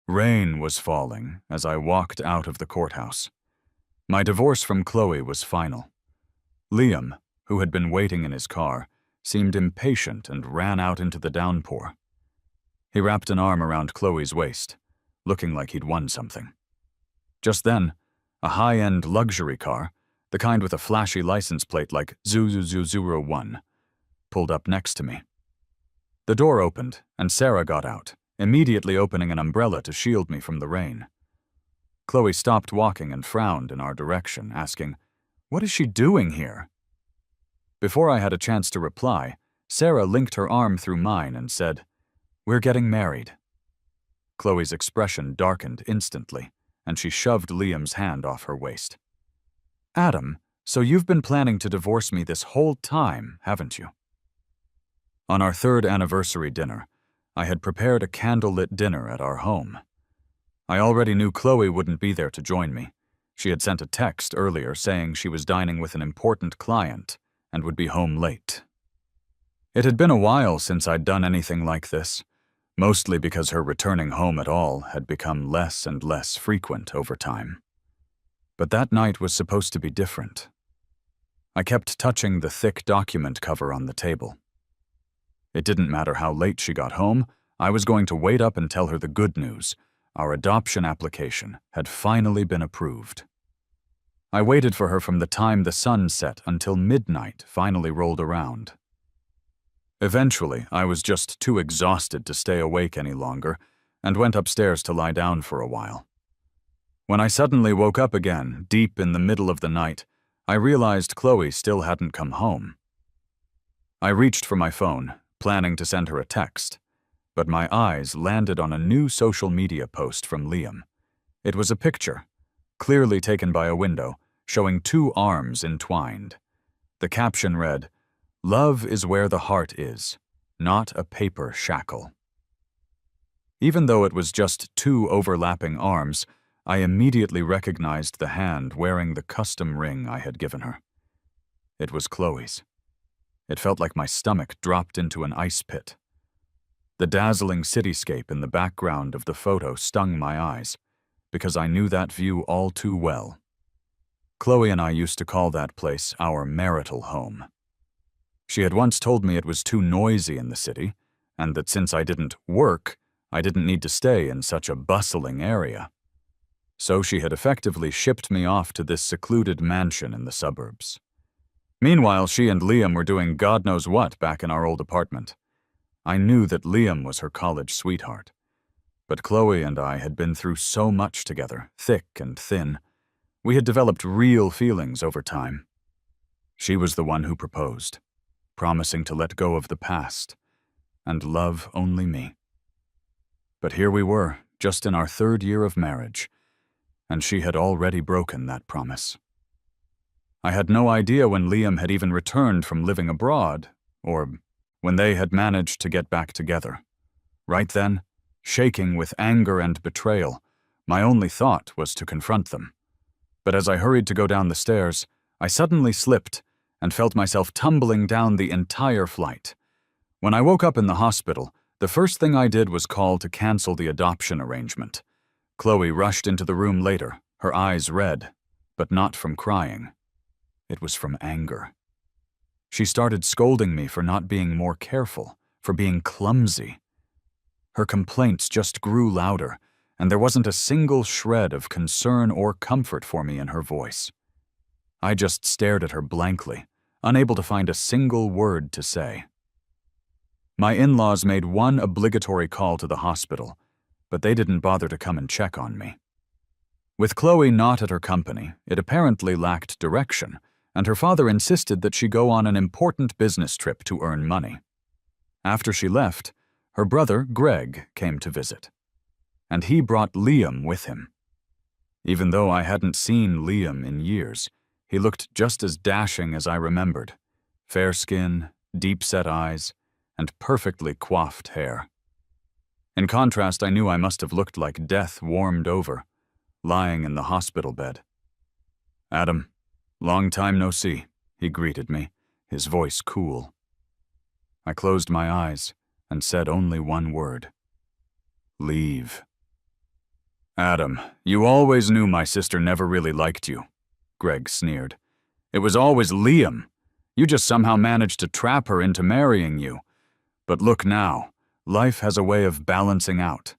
Rain was falling as I walked out of the courthouse. My divorce from Chloe was final. Liam, who had been waiting in his car, seemed impatient and ran out into the downpour. He wrapped an arm around Chloe's waist, looking like he'd won something. Just then, a high-end luxury car, the kind with a flashy license plate like ZU001, pulled up next to me. The door opened, and Sarah got out, immediately opening an umbrella to shield me from the rain. Chloe stopped walking and frowned in our direction, asking, "What is she doing here?" Before I had a chance to reply, Sarah linked her arm through mine and said, "We're getting married." Chloe's expression darkened instantly, and she shoved Liam's hand off her waist. "Adam, so you've been planning to divorce me this whole time, haven't you?" On our third anniversary dinner, I had prepared a candlelit dinner at our home. I already knew Chloe wouldn't be there to join me. She had sent a text earlier saying she was dining with an important client and would be home late. It had been a while since I'd done anything like this, mostly because her returning home at all had become less and less frequent over time. But that night was supposed to be different. I kept touching the thick document cover on the table. It didn't matter how late she got home, I was going to wait up and tell her the good news. Our adoption application had finally been approved. I waited for her from the time the sun set until midnight finally rolled around. Eventually, I was just too exhausted to stay awake any longer and went upstairs to lie down for a while. When I suddenly woke up again, deep in the middle of the night, I realized Chloe still hadn't come home. I reached for my phone, planning to send her a text, but my eyes landed on a new social media post from Liam. It was a picture, clearly taken by a window, showing two arms entwined. The caption read, "Love is where the heart is, not a paper shackle." Even though it was just two overlapping arms, I immediately recognized the hand wearing the custom ring I had given her. It was Chloe's. It felt like my stomach dropped into an ice pit. The dazzling cityscape in the background of the photo stung my eyes, because I knew that view all too well. Chloe and I used to call that place our marital home. She had once told me it was too noisy in the city, and that since I didn't work, I didn't need to stay in such a bustling area. So she had effectively shipped me off to this secluded mansion in the suburbs. Meanwhile, she and Liam were doing God knows what back in our old apartment. I knew that Liam was her college sweetheart. But Chloe and I had been through so much together, thick and thin. We had developed real feelings over time. She was the one who proposed, promising to let go of the past and love only me. But here we were, just in our third year of marriage, and she had already broken that promise. I had no idea when Liam had even returned from living abroad, or when they had managed to get back together. Right then, shaking with anger and betrayal, my only thought was to confront them. But as I hurried to go down the stairs, I suddenly slipped and felt myself tumbling down the entire flight. When I woke up in the hospital, the first thing I did was call to cancel the adoption arrangement. Chloe rushed into the room later, her eyes red, but not from crying. It was from anger. She started scolding me for not being more careful, for being clumsy. Her complaints just grew louder, and there wasn't a single shred of concern or comfort for me in her voice. I just stared at her blankly, unable to find a single word to say. My in-laws made one obligatory call to the hospital, but they didn't bother to come and check on me. With Chloe not at her company, it apparently lacked direction, and her father insisted that she go on an important business trip to earn money. After she left, her brother, Greg, came to visit, and he brought Liam with him. Even though I hadn't seen Liam in years, he looked just as dashing as I remembered. Fair skin, deep-set eyes, and perfectly coiffed hair. In contrast, I knew I must have looked like death warmed over, lying in the hospital bed. "Adam, long time no see," he greeted me, his voice cool. I closed my eyes and said only one word. "Leave." Adam, you always knew my sister never really liked you, Greg sneered. It was always Liam. You just somehow managed to trap her into marrying you. But look now, life has a way of balancing out.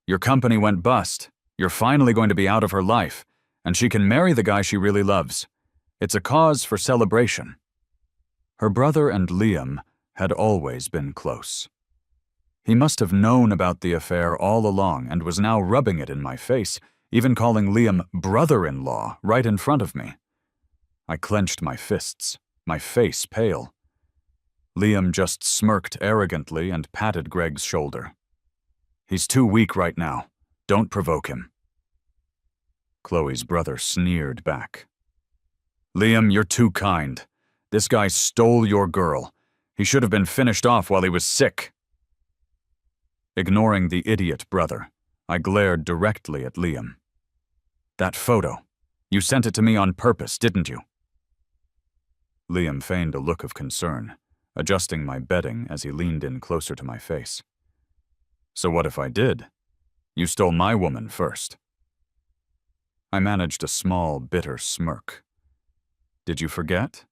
Your company went bust. You're finally going to be out of her life, and she can marry the guy she really loves. It's a cause for celebration. Her brother and Liam had always been close. He must have known about the affair all along and was now rubbing it in my face, even calling Liam brother-in-law right in front of me. I clenched my fists, my face pale. Liam just smirked arrogantly and patted Greg's shoulder. He's too weak right now. Don't provoke him. Chloe's brother sneered back. Liam, you're too kind. This guy stole your girl. He should have been finished off while he was sick. Ignoring the idiot brother, I glared directly at Liam. That photo. You sent it to me on purpose, didn't you? Liam feigned a look of concern, adjusting my bedding as he leaned in closer to my face. So what if I did? You stole my woman first. I managed a small, bitter smirk. Did you forget?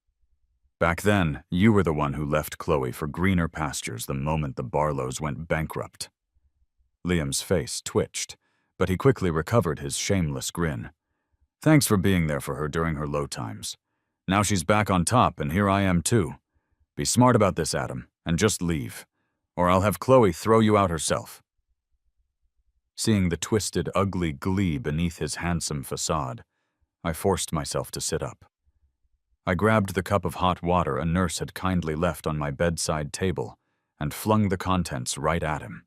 Back then, you were the one who left Chloe for greener pastures the moment the Barlows went bankrupt. Liam's face twitched, but he quickly recovered his shameless grin. Thanks for being there for her during her low times. Now she's back on top, and here I am too. Be smart about this, Adam, and just leave, or I'll have Chloe throw you out herself. Seeing the twisted, ugly glee beneath his handsome facade, I forced myself to sit up. I grabbed the cup of hot water a nurse had kindly left on my bedside table and flung the contents right at him.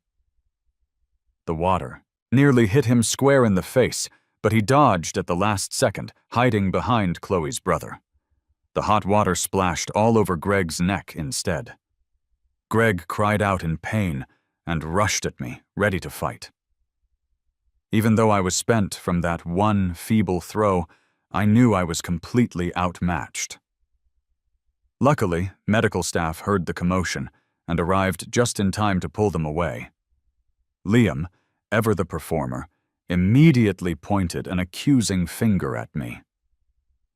The water nearly hit him square in the face, but he dodged at the last second, hiding behind Chloe's brother. The hot water splashed all over Greg's neck instead. Greg cried out in pain and rushed at me, ready to fight. Even though I was spent from that one feeble throw, I knew I was completely outmatched. Luckily, medical staff heard the commotion and arrived just in time to pull them away. Liam, ever the performer, immediately pointed an accusing finger at me.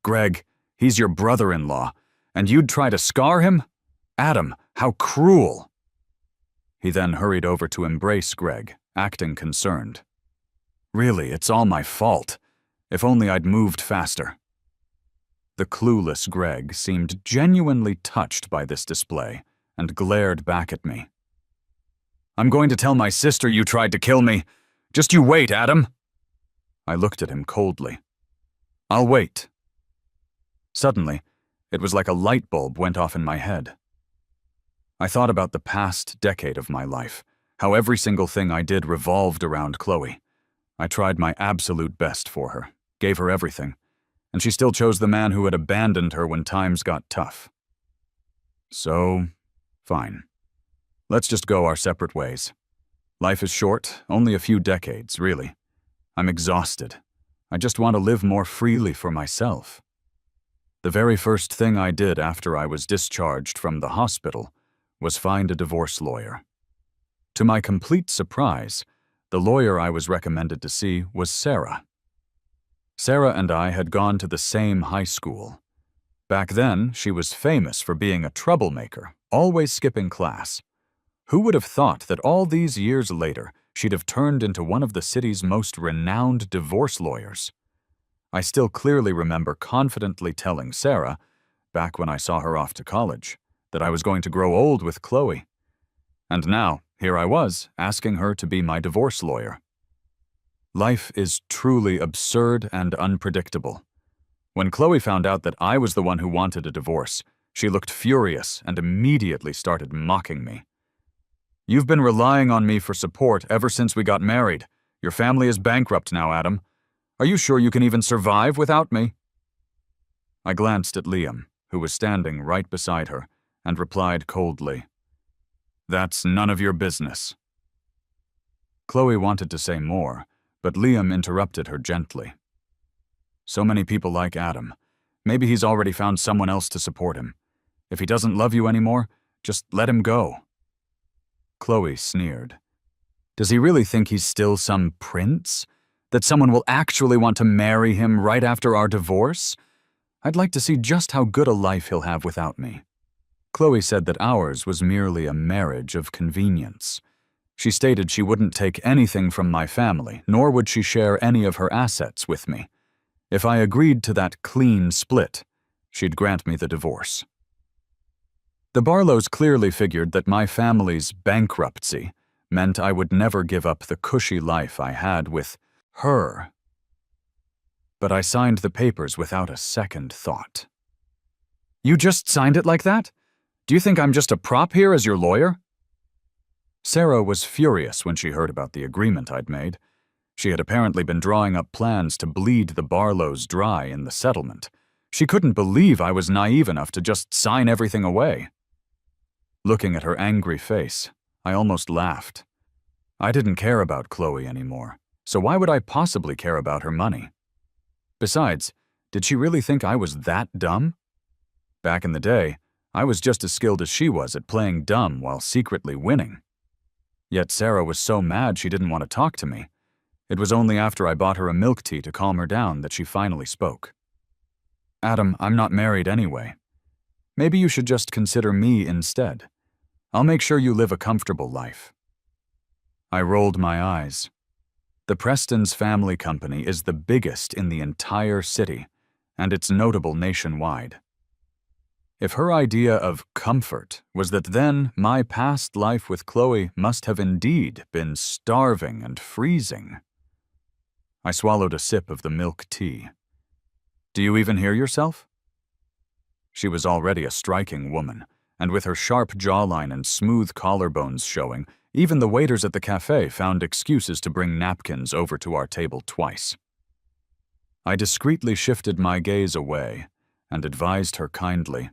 Greg, he's your brother-in-law, and you'd try to scar him? Adam, how cruel! He then hurried over to embrace Greg, acting concerned. Really, it's all my fault. If only I'd moved faster. The clueless Greg seemed genuinely touched by this display and glared back at me. I'm going to tell my sister you tried to kill me. Just you wait, Adam. I looked at him coldly. I'll wait. Suddenly, it was like a light bulb went off in my head. I thought about the past decade of my life, how every single thing I did revolved around Chloe. I tried my absolute best for her, gave her everything, and she still chose the man who had abandoned her when times got tough. So, fine. Let's just go our separate ways. Life is short, only a few decades, really. I'm exhausted. I just want to live more freely for myself. The very first thing I did after I was discharged from the hospital was find a divorce lawyer. To my complete surprise, the lawyer I was recommended to see was Sarah. Sarah and I had gone to the same high school. Back then, she was famous for being a troublemaker, always skipping class. Who would have thought that all these years later, she'd have turned into one of the city's most renowned divorce lawyers? I still clearly remember confidently telling Sarah, back when I saw her off to college, that I was going to grow old with Chloe. And now, here I was, asking her to be my divorce lawyer. Life is truly absurd and unpredictable. When Chloe found out that I was the one who wanted a divorce, she looked furious and immediately started mocking me. You've been relying on me for support ever since we got married. Your family is bankrupt now, Adam. Are you sure you can even survive without me? I glanced at Liam, who was standing right beside her, and replied coldly, That's none of your business. Chloe wanted to say more, but Liam interrupted her gently. So many people like Adam. Maybe he's already found someone else to support him. If he doesn't love you anymore, just let him go. Chloe sneered. Does he really think he's still some prince? That someone will actually want to marry him right after our divorce? I'd like to see just how good a life he'll have without me. Chloe said that ours was merely a marriage of convenience. She stated she wouldn't take anything from my family, nor would she share any of her assets with me. If I agreed to that clean split, she'd grant me the divorce. The Barlows clearly figured that my family's bankruptcy meant I would never give up the cushy life I had with her. But I signed the papers without a second thought. You just signed it like that? Do you think I'm just a prop here as your lawyer? Sarah was furious when she heard about the agreement I'd made. She had apparently been drawing up plans to bleed the Barlows dry in the settlement. She couldn't believe I was naive enough to just sign everything away. Looking at her angry face, I almost laughed. I didn't care about Chloe anymore, so why would I possibly care about her money? Besides, did she really think I was that dumb? Back in the day, I was just as skilled as she was at playing dumb while secretly winning. Yet Sarah was so mad she didn't want to talk to me. It was only after I bought her a milk tea to calm her down that she finally spoke. Adam, I'm not married anyway. Maybe you should just consider me instead. I'll make sure you live a comfortable life. I rolled my eyes. The Preston's family company is the biggest in the entire city, and it's notable nationwide. If her idea of comfort was that then my past life with Chloe must have indeed been starving and freezing. I swallowed a sip of the milk tea. Do you even hear yourself? She was already a striking woman, and with her sharp jawline and smooth collarbones showing, even the waiters at the cafe found excuses to bring napkins over to our table twice. I discreetly shifted my gaze away and advised her kindly,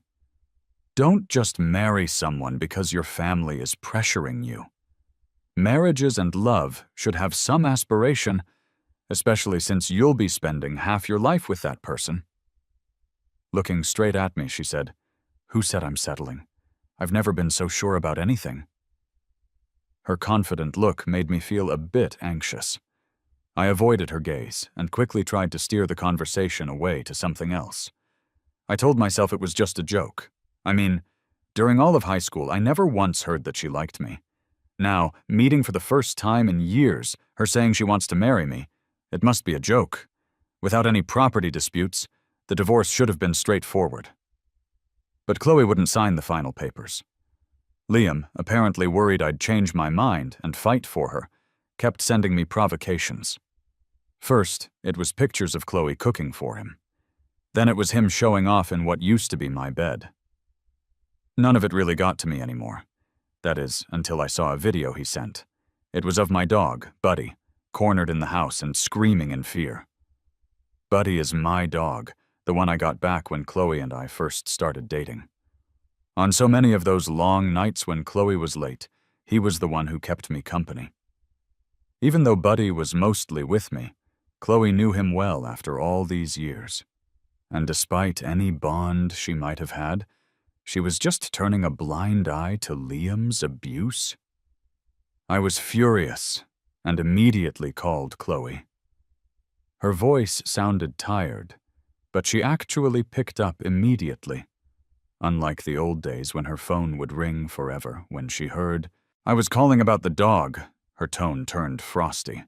don't just marry someone because your family is pressuring you. Marriages and love should have some aspiration, especially since you'll be spending half your life with that person. Looking straight at me, she said, Who said I'm settling? I've never been so sure about anything. Her confident look made me feel a bit anxious. I avoided her gaze and quickly tried to steer the conversation away to something else. I told myself it was just a joke. I mean, during all of high school, I never once heard that she liked me. Now, meeting for the first time in years, her saying she wants to marry me, it must be a joke. Without any property disputes, the divorce should have been straightforward. But Chloe wouldn't sign the final papers. Liam, apparently worried I'd change my mind and fight for her, kept sending me provocations. First, it was pictures of Chloe cooking for him. Then it was him showing off in what used to be my bed. None of it really got to me anymore. That is, until I saw a video he sent. It was of my dog, Buddy, cornered in the house and screaming in fear. Buddy is my dog, the one I got back when Chloe and I first started dating. On so many of those long nights when Chloe was late, he was the one who kept me company. Even though Buddy was mostly with me, Chloe knew him well after all these years. And despite any bond she might have had, she was just turning a blind eye to Liam's abuse. I was furious and immediately called Chloe. Her voice sounded tired, but she actually picked up immediately, unlike the old days when her phone would ring forever when she heard, I was calling about the dog. Her tone turned frosty.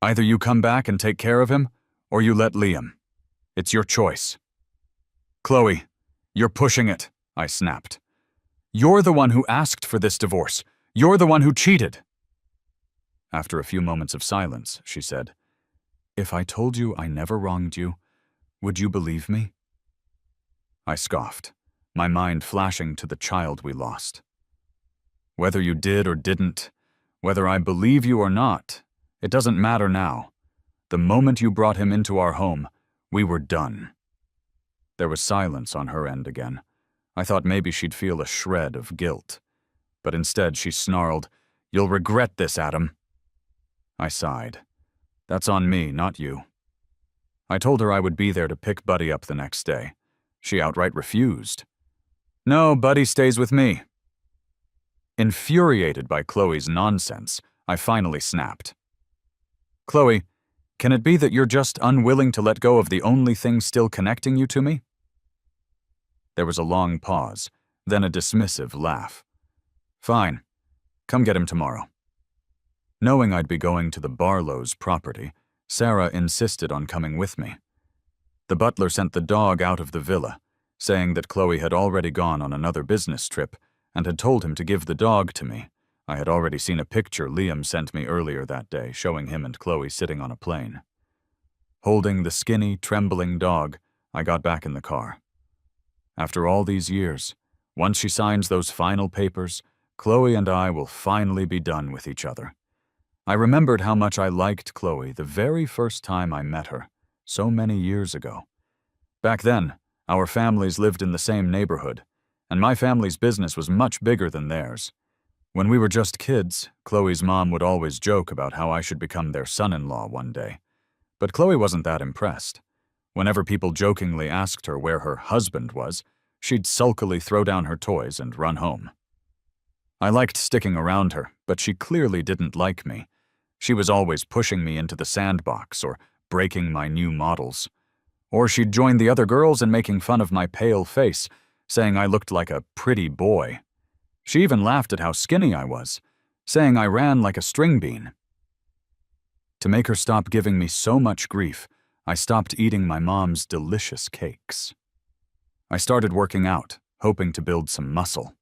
Either you come back and take care of him, or you let Liam. It's your choice. Chloe, you're pushing it, I snapped. You're the one who asked for this divorce. You're the one who cheated. After a few moments of silence, she said, If I told you I never wronged you, would you believe me? I scoffed, my mind flashing to the child we lost. Whether you did or didn't, whether I believe you or not, it doesn't matter now. The moment you brought him into our home, we were done. There was silence on her end again. I thought maybe she'd feel a shred of guilt. But instead she snarled, You'll regret this, Adam. I sighed. That's on me, not you. I told her I would be there to pick Buddy up the next day. She outright refused. No, Buddy stays with me. Infuriated by Chloe's nonsense, I finally snapped. Chloe, Can it be that you're just unwilling to let go of the only thing still connecting you to me?" There was a long pause, then a dismissive laugh. "Fine. Come get him tomorrow." Knowing I'd be going to the Barlow's property, Sarah insisted on coming with me. The butler sent the dog out of the villa, saying that Chloe had already gone on another business trip and had told him to give the dog to me. I had already seen a picture Liam sent me earlier that day showing him and Chloe sitting on a plane. Holding the skinny, trembling dog, I got back in the car. After all these years, once she signs those final papers, Chloe and I will finally be done with each other. I remembered how much I liked Chloe the very first time I met her, so many years ago. Back then, our families lived in the same neighborhood, and my family's business was much bigger than theirs. When we were just kids, Chloe's mom would always joke about how I should become their son-in-law one day. But Chloe wasn't that impressed. Whenever people jokingly asked her where her husband was, she'd sulkily throw down her toys and run home. I liked sticking around her, but she clearly didn't like me. She was always pushing me into the sandbox or breaking my new models. Or she'd join the other girls in making fun of my pale face, saying I looked like a pretty boy. She even laughed at how skinny I was, saying I ran like a string bean. To make her stop giving me so much grief, I stopped eating my mom's delicious cakes. I started working out, hoping to build some muscle.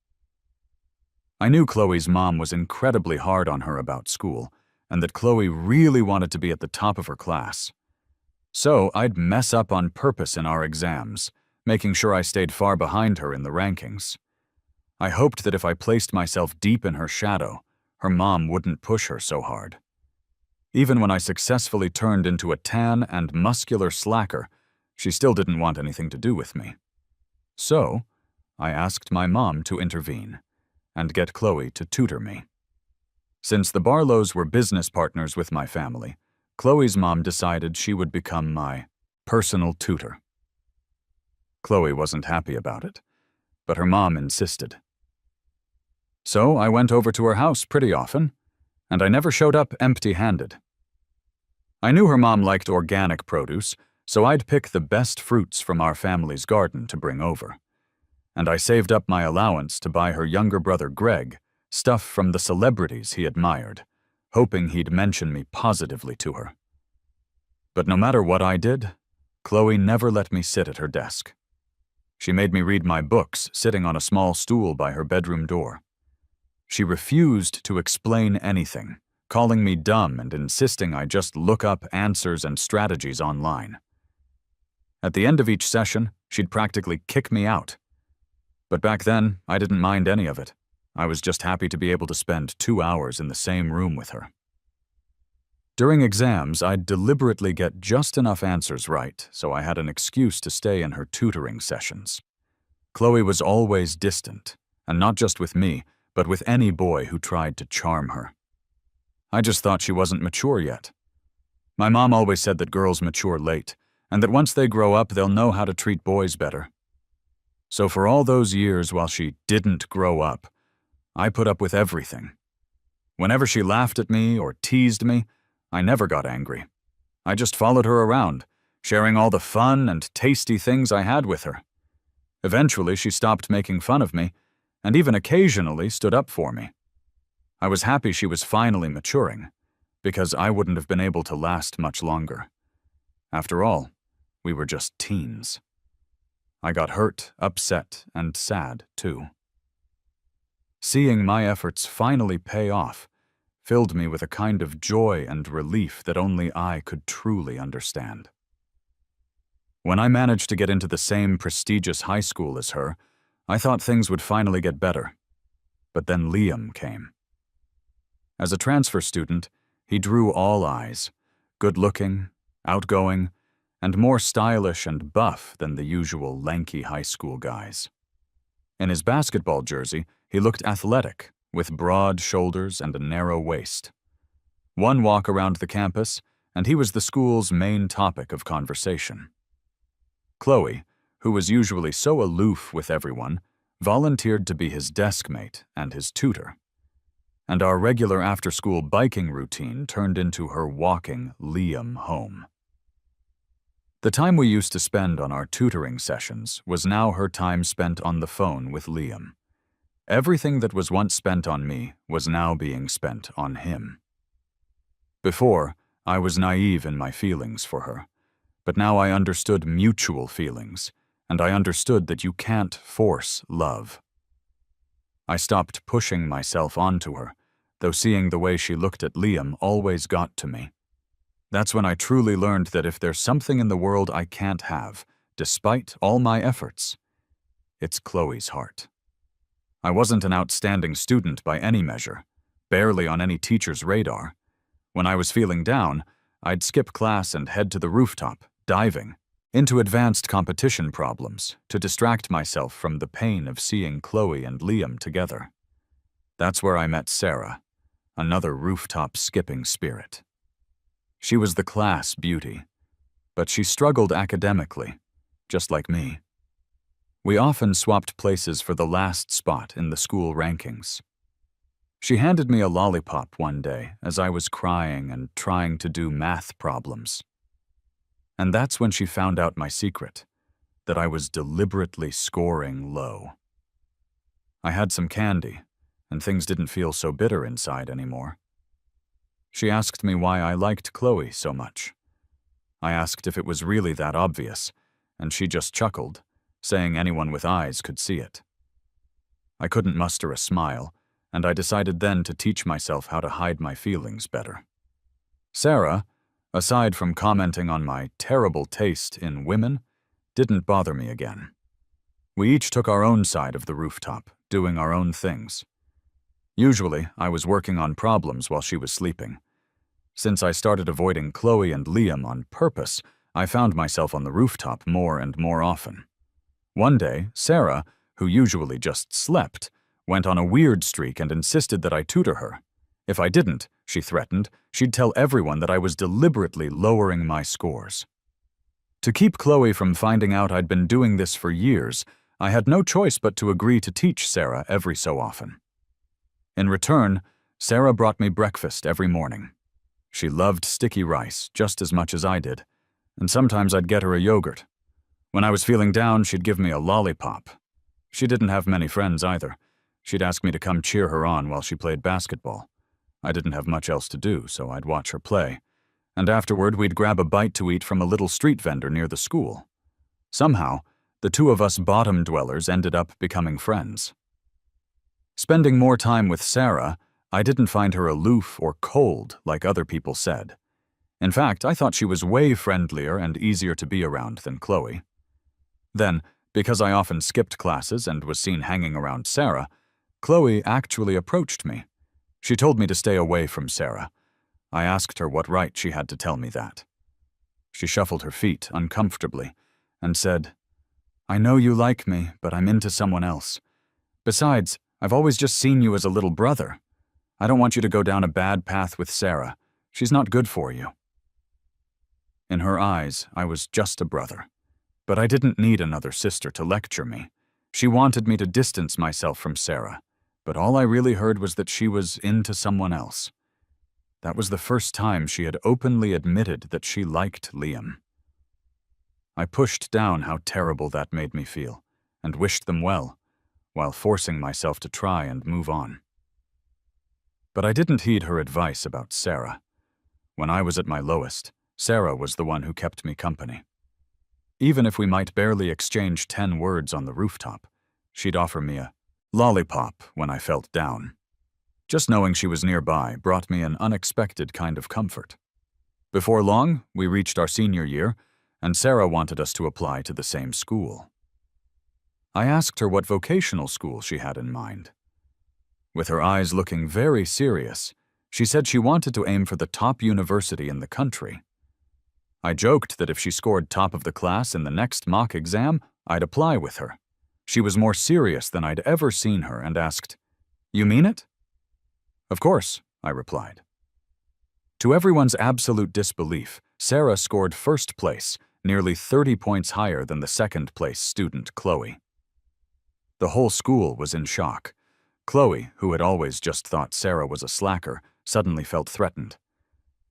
I knew Chloe's mom was incredibly hard on her about school, and that Chloe really wanted to be at the top of her class. So I'd mess up on purpose in our exams, making sure I stayed far behind her in the rankings. I hoped that if I placed myself deep in her shadow, her mom wouldn't push her so hard. Even when I successfully turned into a tan and muscular slacker, she still didn't want anything to do with me. So, I asked my mom to intervene and get Chloe to tutor me. Since the Barlows were business partners with my family, Chloe's mom decided she would become my personal tutor. Chloe wasn't happy about it, but her mom insisted. So I went over to her house pretty often, and I never showed up empty-handed. I knew her mom liked organic produce, so I'd pick the best fruits from our family's garden to bring over. And I saved up my allowance to buy her younger brother Greg stuff from the celebrities he admired, hoping he'd mention me positively to her. But no matter what I did, Chloe never let me sit at her desk. She made me read my books sitting on a small stool by her bedroom door. She refused to explain anything, calling me dumb and insisting I just look up answers and strategies online. At the end of each session, she'd practically kick me out. But back then, I didn't mind any of it. I was just happy to be able to spend 2 hours in the same room with her. During exams, I'd deliberately get just enough answers right so I had an excuse to stay in her tutoring sessions. Chloe was always distant, and not just with me, but with any boy who tried to charm her. I just thought she wasn't mature yet. My mom always said that girls mature late, and that once they grow up, they'll know how to treat boys better. So for all those years while she didn't grow up, I put up with everything. Whenever she laughed at me or teased me, I never got angry. I just followed her around, sharing all the fun and tasty things I had with her. Eventually, she stopped making fun of me, and even occasionally stood up for me. I was happy she was finally maturing, because I wouldn't have been able to last much longer. After all, we were just teens. I got hurt, upset, and sad, too. Seeing my efforts finally pay off filled me with a kind of joy and relief that only I could truly understand. When I managed to get into the same prestigious high school as her, I thought things would finally get better. But then Liam came. As a transfer student, he drew all eyes, good-looking, outgoing, and more stylish and buff than the usual lanky high school guys. In his basketball jersey, he looked athletic, with broad shoulders and a narrow waist. One walk around the campus, and he was the school's main topic of conversation. Chloe, who was usually so aloof with everyone, volunteered to be his desk mate and his tutor. and our regular after-school biking routine turned into her walking Liam home. The time we used to spend on our tutoring sessions was now her time spent on the phone with Liam. Everything that was once spent on me was now being spent on him. Before, I was naive in my feelings for her, but now I understood mutual feelings, and I understood that you can't force love. I stopped pushing myself onto her, though seeing the way she looked at Liam always got to me. That's when I truly learned that if there's something in the world I can't have, despite all my efforts, it's Chloe's heart. I wasn't an outstanding student by any measure, barely on any teacher's radar. When I was feeling down, I'd skip class and head to the rooftop, diving into advanced competition problems to distract myself from the pain of seeing Chloe and Liam together. That's where I met Sarah, another rooftop skipping spirit. She was the class beauty, but she struggled academically, just like me. We often swapped places for the last spot in the school rankings. She handed me a lollipop one day as I was crying and trying to do math problems. And that's when she found out my secret, that I was deliberately scoring low. I had some candy, and things didn't feel so bitter inside anymore. She asked me why I liked Chloe so much. I asked if it was really that obvious, and she just chuckled, saying anyone with eyes could see it. I couldn't muster a smile, and I decided then to teach myself how to hide my feelings better. Sarah, aside from commenting on my terrible taste in women, didn't bother me again. We each took our own side of the rooftop, doing our own things. Usually, I was working on problems while she was sleeping. Since I started avoiding Chloe and Liam on purpose, I found myself on the rooftop more and more often. One day, Sarah, who usually just slept, went on a weird streak and insisted that I tutor her. If I didn't, she threatened, she'd tell everyone that I was deliberately lowering my scores. To keep Chloe from finding out I'd been doing this for years, I had no choice but to agree to teach Sarah every so often. In return, Sarah brought me breakfast every morning. She loved sticky rice just as much as I did, and sometimes I'd get her a yogurt. When I was feeling down, she'd give me a lollipop. She didn't have many friends either. She'd ask me to come cheer her on while she played basketball. I didn't have much else to do, so I'd watch her play. And afterward, we'd grab a bite to eat from a little street vendor near the school. Somehow, the two of us bottom dwellers ended up becoming friends. Spending more time with Sarah, I didn't find her aloof or cold like other people said. In fact, I thought she was way friendlier and easier to be around than Chloe. Then, because I often skipped classes and was seen hanging around Sarah, Chloe actually approached me. She told me to stay away from Sarah. I asked her what right she had to tell me that. She shuffled her feet uncomfortably and said, "I know you like me, but I'm into someone else. Besides, I've always just seen you as a little brother. I don't want you to go down a bad path with Sarah. She's not good for you." In her eyes, I was just a brother. But I didn't need another sister to lecture me. She wanted me to distance myself from Sarah, but all I really heard was that she was into someone else. That was the first time she had openly admitted that she liked Liam. I pushed down how terrible that made me feel, and wished them well, while forcing myself to try and move on. But I didn't heed her advice about Sarah. When I was at my lowest, Sarah was the one who kept me company. Even if we might barely exchange 10 words on the rooftop, she'd offer me a lollipop when I felt down. Just knowing she was nearby brought me an unexpected kind of comfort. Before long, we reached our senior year, and Sarah wanted us to apply to the same school. I asked her what vocational school she had in mind. With her eyes looking very serious, she said she wanted to aim for the top university in the country. I joked that if she scored top of the class in the next mock exam, I'd apply with her. She was more serious than I'd ever seen her and asked, "You mean it?" "Of course," I replied. To everyone's absolute disbelief, Sarah scored first place, nearly 30 points higher than the second-place student, Chloe. The whole school was in shock. Chloe, who had always just thought Sarah was a slacker, suddenly felt threatened.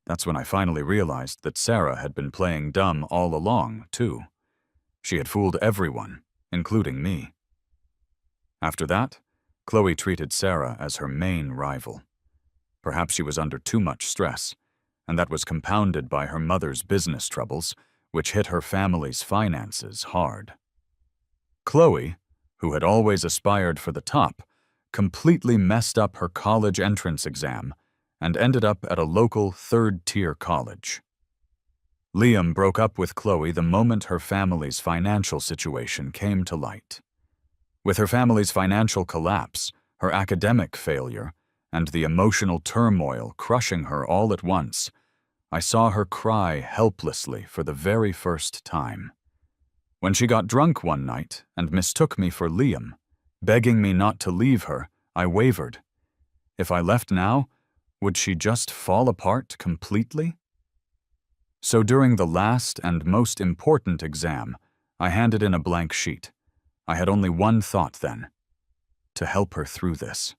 That's when I finally realized that Sarah had been playing dumb all along, too. She had fooled everyone, including me. After that, Chloe treated Sarah as her main rival. Perhaps she was under too much stress, and that was compounded by her mother's business troubles, which hit her family's finances hard. Chloe, who had always aspired for the top, completely messed up her college entrance exam and ended up at a local third-tier college. Liam broke up with Chloe the moment her family's financial situation came to light. With her family's financial collapse, her academic failure, and the emotional turmoil crushing her all at once, I saw her cry helplessly for the very first time. When she got drunk one night and mistook me for Liam, begging me not to leave her, I wavered. If I left now, would she just fall apart completely? So during the last and most important exam, I handed in a blank sheet. I had only one thought then: to help her through this.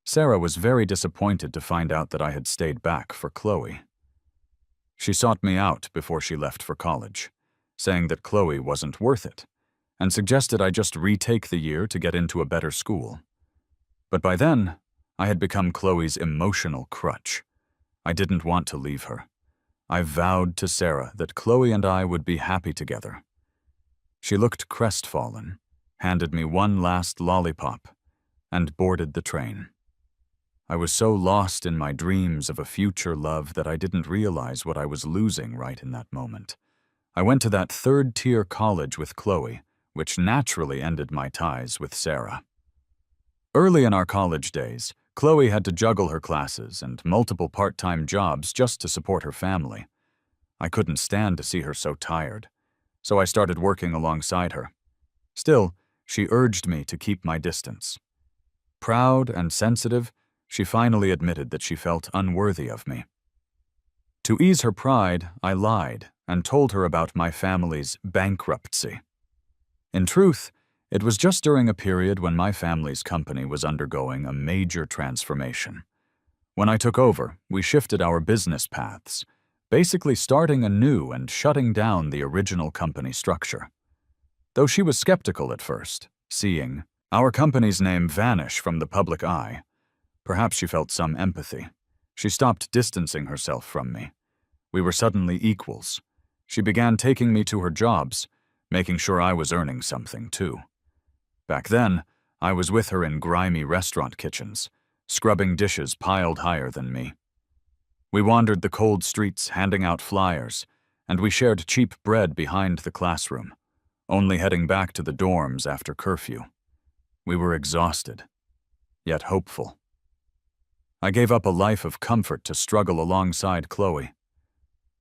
Sarah was very disappointed to find out that I had stayed back for Chloe. She sought me out before she left for college, saying that Chloe wasn't worth it, and suggested I just retake the year to get into a better school. But by then, I had become Chloe's emotional crutch. I didn't want to leave her. I vowed to Sarah that Chloe and I would be happy together. She looked crestfallen, handed me one last lollipop, and boarded the train. I was so lost in my dreams of a future love that I didn't realize what I was losing right in that moment. I went to that third-tier college with Chloe, which naturally ended my ties with Sarah. Early in our college days, Chloe had to juggle her classes and multiple part-time jobs just to support her family. I couldn't stand to see her so tired, so I started working alongside her. Still, she urged me to keep my distance. Proud and sensitive, she finally admitted that she felt unworthy of me. To ease her pride, I lied and told her about my family's bankruptcy. In truth, it was just during a period when my family's company was undergoing a major transformation. When I took over, we shifted our business paths, basically starting anew and shutting down the original company structure. Though she was skeptical at first, seeing our company's name vanish from the public eye, perhaps she felt some empathy. She stopped distancing herself from me. We were suddenly equals. She began taking me to her jobs, making sure I was earning something too. Back then, I was with her in grimy restaurant kitchens, scrubbing dishes piled higher than me. We wandered the cold streets handing out flyers, and we shared cheap bread behind the classroom, only heading back to the dorms after curfew. We were exhausted, yet hopeful. I gave up a life of comfort to struggle alongside Chloe.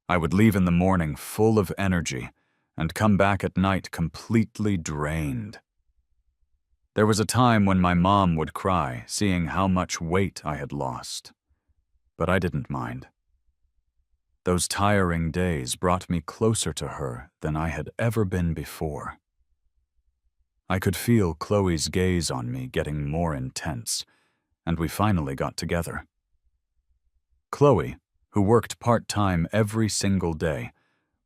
I would leave in the morning full of energy and come back at night completely drained. There was a time when my mom would cry, seeing how much weight I had lost. But I didn't mind. Those tiring days brought me closer to her than I had ever been before. I could feel Chloe's gaze on me getting more intense, and we finally got together. Chloe, who worked part-time every single day,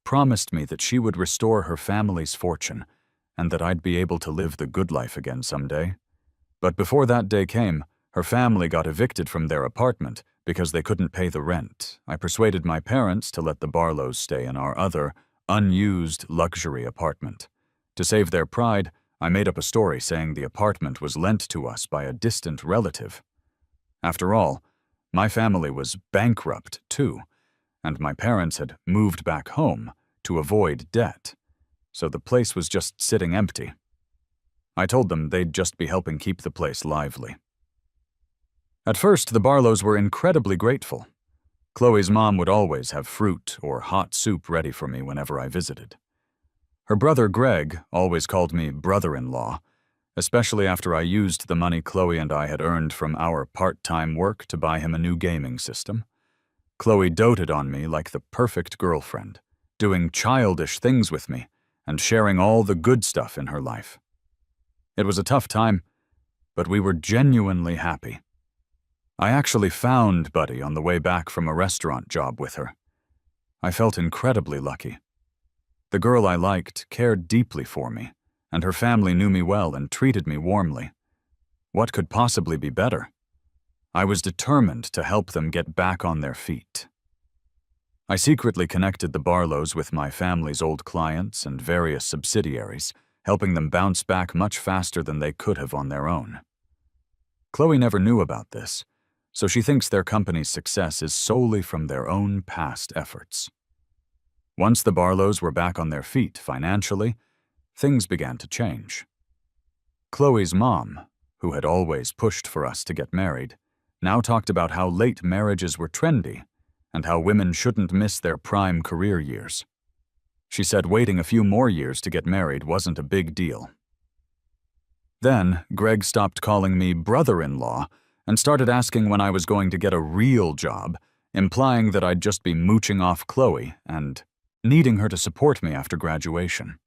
promised me that she would restore her family's fortune and that I'd be able to live the good life again someday. But before that day came, her family got evicted from their apartment because they couldn't pay the rent. I persuaded my parents to let the Barlows stay in our other, unused luxury apartment. To save their pride, I made up a story saying the apartment was lent to us by a distant relative. After all, my family was bankrupt too, and my parents had moved back home to avoid debt, so the place was just sitting empty. I told them they'd just be helping keep the place lively. At first, the Barlows were incredibly grateful. Chloe's mom would always have fruit or hot soup ready for me whenever I visited. Her brother Greg always called me brother-in-law, especially after I used the money Chloe and I had earned from our part-time work to buy him a new gaming system. Chloe doted on me like the perfect girlfriend, doing childish things with me and sharing all the good stuff in her life. It was a tough time, but we were genuinely happy. I actually found Buddy on the way back from a restaurant job with her. I felt incredibly lucky. The girl I liked cared deeply for me, and her family knew me well and treated me warmly. What could possibly be better? I was determined to help them get back on their feet. I secretly connected the Barlows with my family's old clients and various subsidiaries, helping them bounce back much faster than they could have on their own. Chloe never knew about this, so she thinks their company's success is solely from their own past efforts. Once the Barlows were back on their feet financially, things began to change. Chloe's mom, who had always pushed for us to get married, now talked about how late marriages were trendy and how women shouldn't miss their prime career years. She said waiting a few more years to get married wasn't a big deal. Then, Greg stopped calling me brother-in-law and started asking when I was going to get a real job, implying that I'd just be mooching off Chloe and needing her to support me after graduation.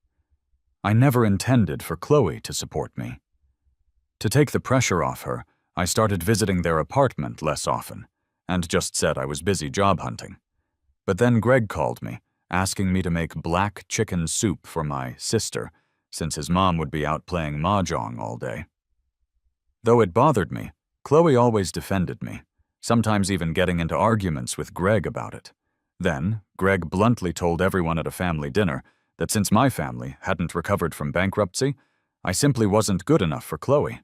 I never intended for Chloe to support me. To take the pressure off her, I started visiting their apartment less often, and just said I was busy job hunting. But then Greg called me, asking me to make black chicken soup for my sister, since his mom would be out playing mahjong all day. Though it bothered me, Chloe always defended me, sometimes even getting into arguments with Greg about it. Then, Greg bluntly told everyone at a family dinner that since my family hadn't recovered from bankruptcy, I simply wasn't good enough for Chloe.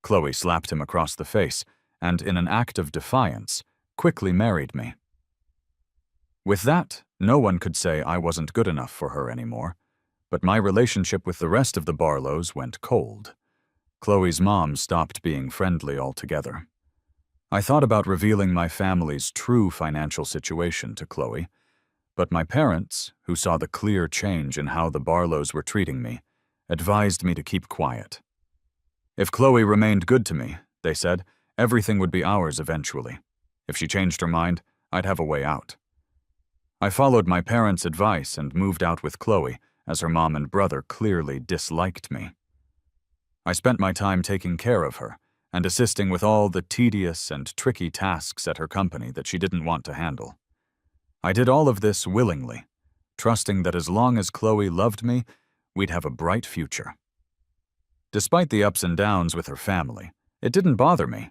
Chloe slapped him across the face and, in an act of defiance, quickly married me. With that, no one could say I wasn't good enough for her anymore, but my relationship with the rest of the Barlows went cold. Chloe's mom stopped being friendly altogether. I thought about revealing my family's true financial situation to Chloe, but my parents, who saw the clear change in how the Barlows were treating me, advised me to keep quiet. If Chloe remained good to me, they said, everything would be ours eventually. If she changed her mind, I'd have a way out. I followed my parents' advice and moved out with Chloe, as her mom and brother clearly disliked me. I spent my time taking care of her and assisting with all the tedious and tricky tasks at her company that she didn't want to handle. I did all of this willingly, trusting that as long as Chloe loved me, we'd have a bright future. Despite the ups and downs with her family, it didn't bother me,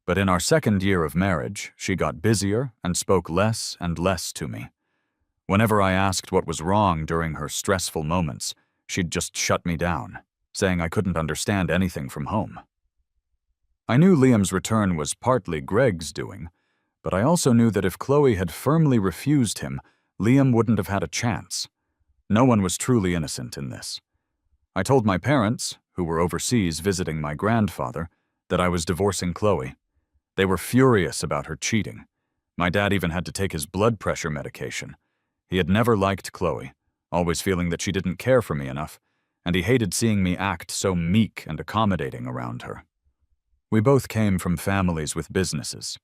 but in our second year of marriage, she got busier and spoke less and less to me. Whenever I asked what was wrong during her stressful moments, she'd just shut me down, saying I couldn't understand anything from home. I knew Liam's return was partly Greg's doing, but I also knew that if Chloe had firmly refused him, Liam wouldn't have had a chance. No one was truly innocent in this. I told my parents, who were overseas visiting my grandfather, that I was divorcing Chloe. They were furious about her cheating. My dad even had to take his blood pressure medication. He had never liked Chloe, always feeling that she didn't care for me enough, and he hated seeing me act so meek and accommodating around her. We both came from families with businesses,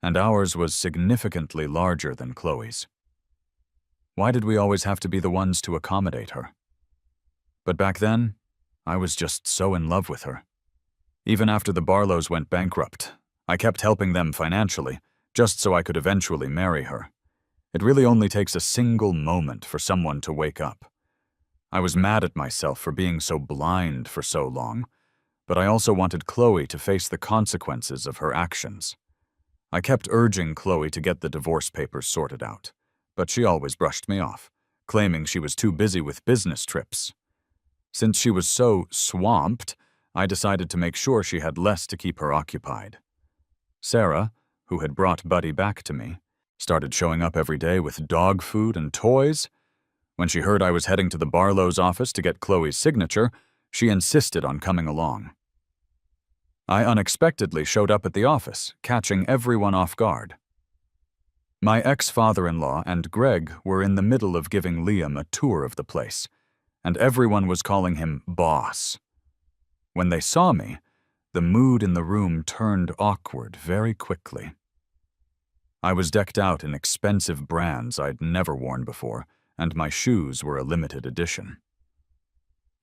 and ours was significantly larger than Chloe's. Why did we always have to be the ones to accommodate her? But back then, I was just so in love with her. Even after the Barlows went bankrupt, I kept helping them financially, just so I could eventually marry her. It really only takes a single moment for someone to wake up. I was mad at myself for being so blind for so long, but I also wanted Chloe to face the consequences of her actions. I kept urging Chloe to get the divorce papers sorted out, but she always brushed me off, claiming she was too busy with business trips. Since she was so swamped, I decided to make sure she had less to keep her occupied. Sarah, who had brought Buddy back to me, started showing up every day with dog food and toys. When she heard I was heading to the Barlow's office to get Chloe's signature, she insisted on coming along. I unexpectedly showed up at the office, catching everyone off guard. My ex-father-in-law and Greg were in the middle of giving Liam a tour of the place, and everyone was calling him boss. When they saw me, the mood in the room turned awkward very quickly. I was decked out in expensive brands I'd never worn before, and my shoes were a limited edition.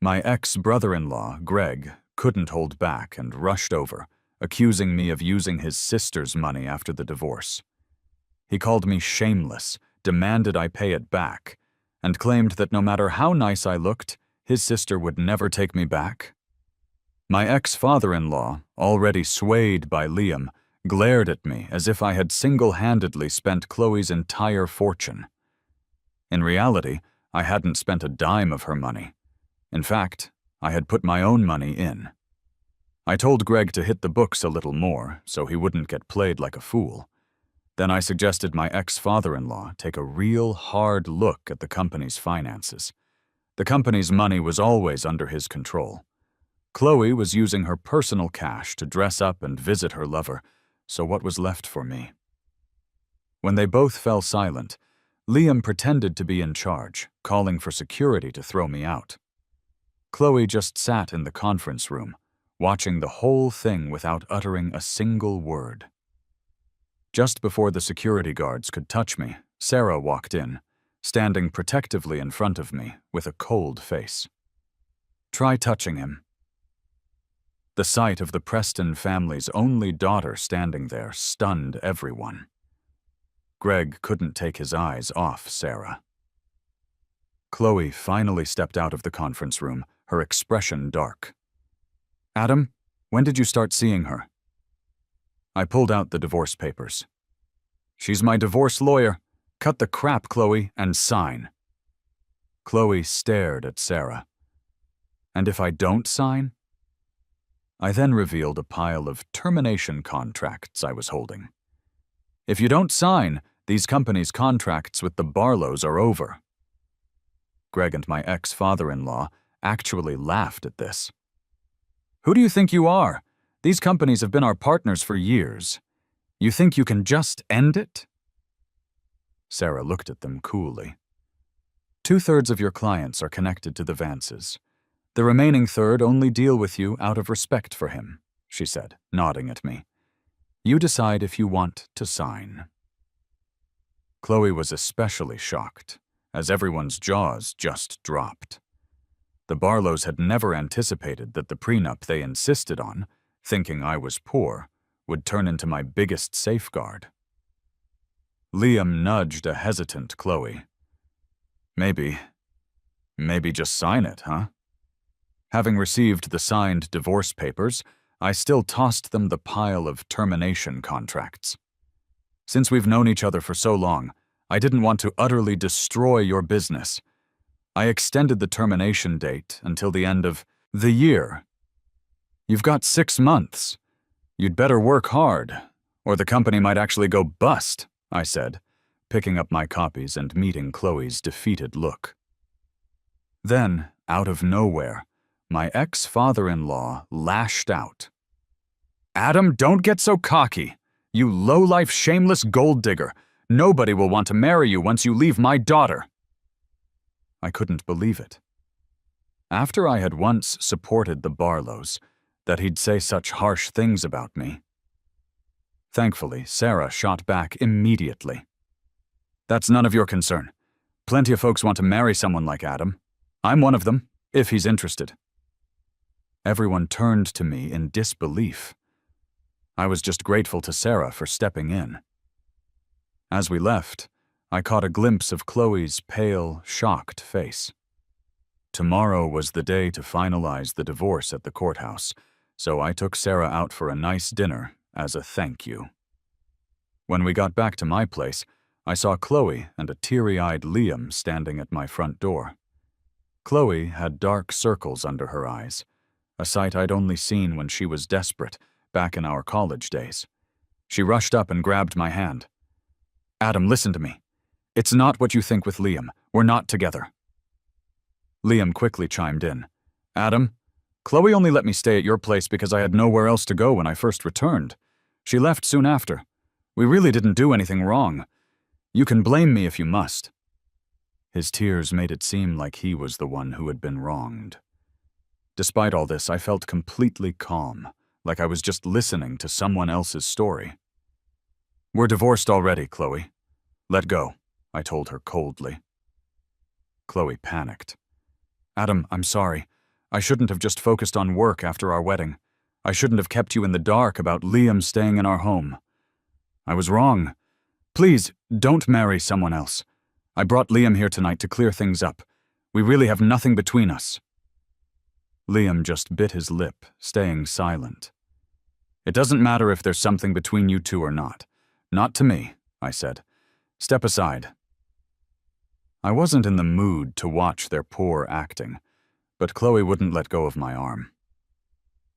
My ex-brother-in-law, Greg, couldn't hold back and rushed over, accusing me of using his sister's money after the divorce. He called me shameless, demanded I pay it back, and claimed that no matter how nice I looked, his sister would never take me back. My ex-father-in-law, already swayed by Liam, glared at me as if I had single-handedly spent Chloe's entire fortune. In reality, I hadn't spent a dime of her money. In fact, I had put my own money in. I told Greg to hit the books a little more so he wouldn't get played like a fool. Then I suggested my ex-father-in-law take a real hard look at the company's finances. The company's money was always under his control. Chloe was using her personal cash to dress up and visit her lover, so what was left for me? When they both fell silent, Liam pretended to be in charge, calling for security to throw me out. Chloe just sat in the conference room, watching the whole thing without uttering a single word. Just before the security guards could touch me, Sarah walked in, standing protectively in front of me with a cold face. "Try touching him." The sight of the Preston family's only daughter standing there stunned everyone. Greg couldn't take his eyes off Sarah. Chloe finally stepped out of the conference room, her expression dark. "Adam, when did you start seeing her?" I pulled out the divorce papers. "She's my divorce lawyer. Cut the crap, Chloe, and sign." Chloe stared at Sarah. "And if I don't sign?" I then revealed a pile of termination contracts I was holding. "If you don't sign, these companies' contracts with the Barlows are over." Greg and my ex-father-in-law actually laughed at this. "Who do you think you are? These companies have been our partners for years. You think you can just end it?" Sarah looked at them coolly. "2/3 of your clients are connected to the Vances. The remaining third only deal with you out of respect for him," she said, nodding at me. "You decide if you want to sign." Chloe was especially shocked, as everyone's jaws just dropped. The Barlows had never anticipated that the prenup they insisted on, thinking I was poor, would turn into my biggest safeguard. Liam nudged a hesitant Chloe. Maybe just sign it, huh?" Having received the signed divorce papers, I still tossed them the pile of termination contracts. "Since we've known each other for so long, I didn't want to utterly destroy your business. I extended the termination date until the end of the year. You've got 6 months. You'd better work hard, or the company might actually go bust," I said, picking up my copies and meeting Chloe's defeated look. Then, out of nowhere, my ex-father-in-law lashed out. "Adam, don't get so cocky. You low-life, shameless gold digger. Nobody will want to marry you once you leave my daughter." I couldn't believe it. After I had once supported the Barlows, that he'd say such harsh things about me. Thankfully, Sarah shot back immediately. "That's none of your concern. Plenty of folks want to marry someone like Adam. I'm one of them, if he's interested." Everyone turned to me in disbelief. I was just grateful to Sarah for stepping in. As we left, I caught a glimpse of Chloe's pale, shocked face. Tomorrow was the day to finalize the divorce at the courthouse, so I took Sarah out for a nice dinner as a thank you. When we got back to my place, I saw Chloe and a teary-eyed Liam standing at my front door. Chloe had dark circles under her eyes, a sight I'd only seen when she was desperate, back in our college days. She rushed up and grabbed my hand. "Adam, listen to me. It's not what you think with Liam. We're not together." Liam quickly chimed in. "Adam, Chloe only let me stay at your place because I had nowhere else to go when I first returned. She left soon after. We really didn't do anything wrong. You can blame me if you must." His tears made it seem like he was the one who had been wronged. Despite all this, I felt completely calm, like I was just listening to someone else's story. "We're divorced already, Chloe. Let go," I told her coldly. Chloe panicked. "Adam, I'm sorry. I shouldn't have just focused on work after our wedding. I shouldn't have kept you in the dark about Liam staying in our home. I was wrong. Please, don't marry someone else. I brought Liam here tonight to clear things up. We really have nothing between us." Liam just bit his lip, staying silent. "It doesn't matter if there's something between you two or not. Not to me," I said. "Step aside." I wasn't in the mood to watch their poor acting, but Chloe wouldn't let go of my arm.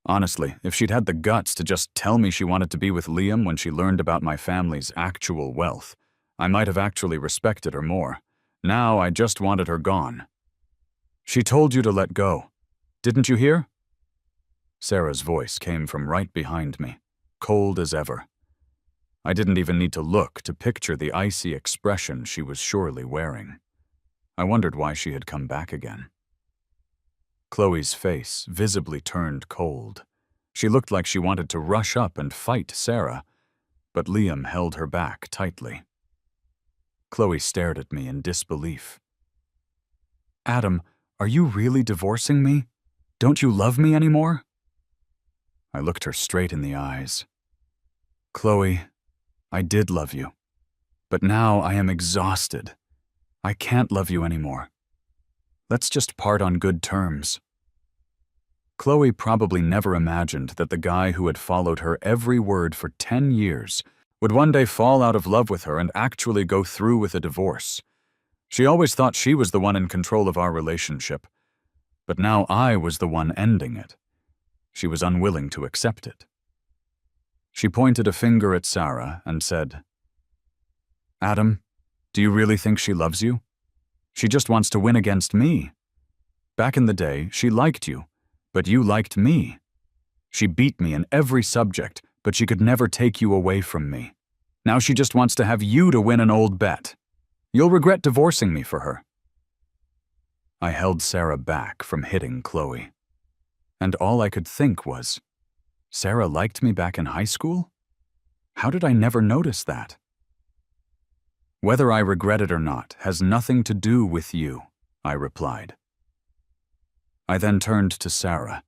Honestly, if she'd had the guts to just tell me she wanted to be with Liam when she learned about my family's actual wealth, I might have actually respected her more. Now I just wanted her gone. "She told you to let go. Didn't you hear?" Sarah's voice came from right behind me, cold as ever. I didn't even need to look to picture the icy expression she was surely wearing. I wondered why she had come back again. Chloe's face visibly turned cold. She looked like she wanted to rush up and fight Sarah, but Liam held her back tightly. Chloe stared at me in disbelief. "Adam, are you really divorcing me? Don't you love me anymore?" I looked her straight in the eyes. "Chloe, I did love you, but now I am exhausted. I can't love you anymore. Let's just part on good terms." Chloe probably never imagined that the guy who had followed her every word for 10 years would one day fall out of love with her and actually go through with a divorce. She always thought she was the one in control of our relationship, but now I was the one ending it. She was unwilling to accept it. She pointed a finger at Sarah and said, "Adam, do you really think she loves you? She just wants to win against me. Back in the day, she liked you, but you liked me. She beat me in every subject, but she could never take you away from me. Now she just wants to have you to win an old bet. You'll regret divorcing me for her." I held Sarah back from hitting Chloe. And all I could think was, Sarah liked me back in high school? How did I never notice that? "Whether I regret it or not has nothing to do with you," I replied. I then turned to Sarah,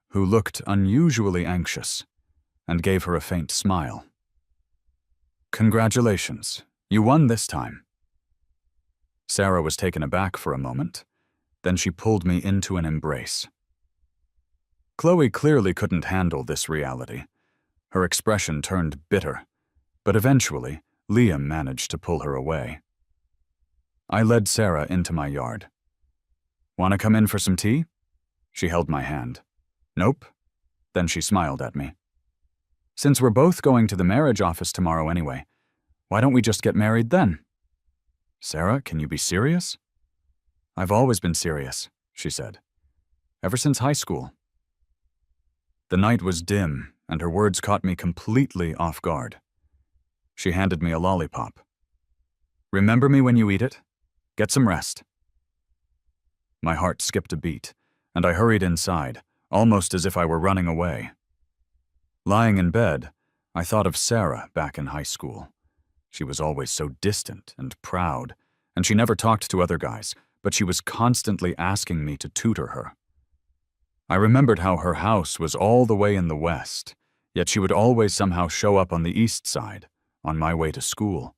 who looked unusually anxious, and gave her a faint smile. "Congratulations, you won this time." Sarah was taken aback for a moment, then she pulled me into an embrace. Chloe clearly couldn't handle this reality. Her expression turned bitter, but eventually, Liam managed to pull her away. I led Sarah into my yard. "Want to come in for some tea?" She held my hand. "Nope." Then she smiled at me. "Since we're both going to the marriage office tomorrow anyway, why don't we just get married then?" "Sarah, can you be serious?" "I've always been serious," she said. "Ever since high school." The night was dim, and her words caught me completely off guard. She handed me a lollipop. "Remember me when you eat it? Get some rest." My heart skipped a beat, and I hurried inside, almost as if I were running away. Lying in bed, I thought of Sarah back in high school. She was always so distant and proud, and she never talked to other guys, but she was constantly asking me to tutor her. I remembered how her house was all the way in the west, yet she would always somehow show up on the east side, on my way to school.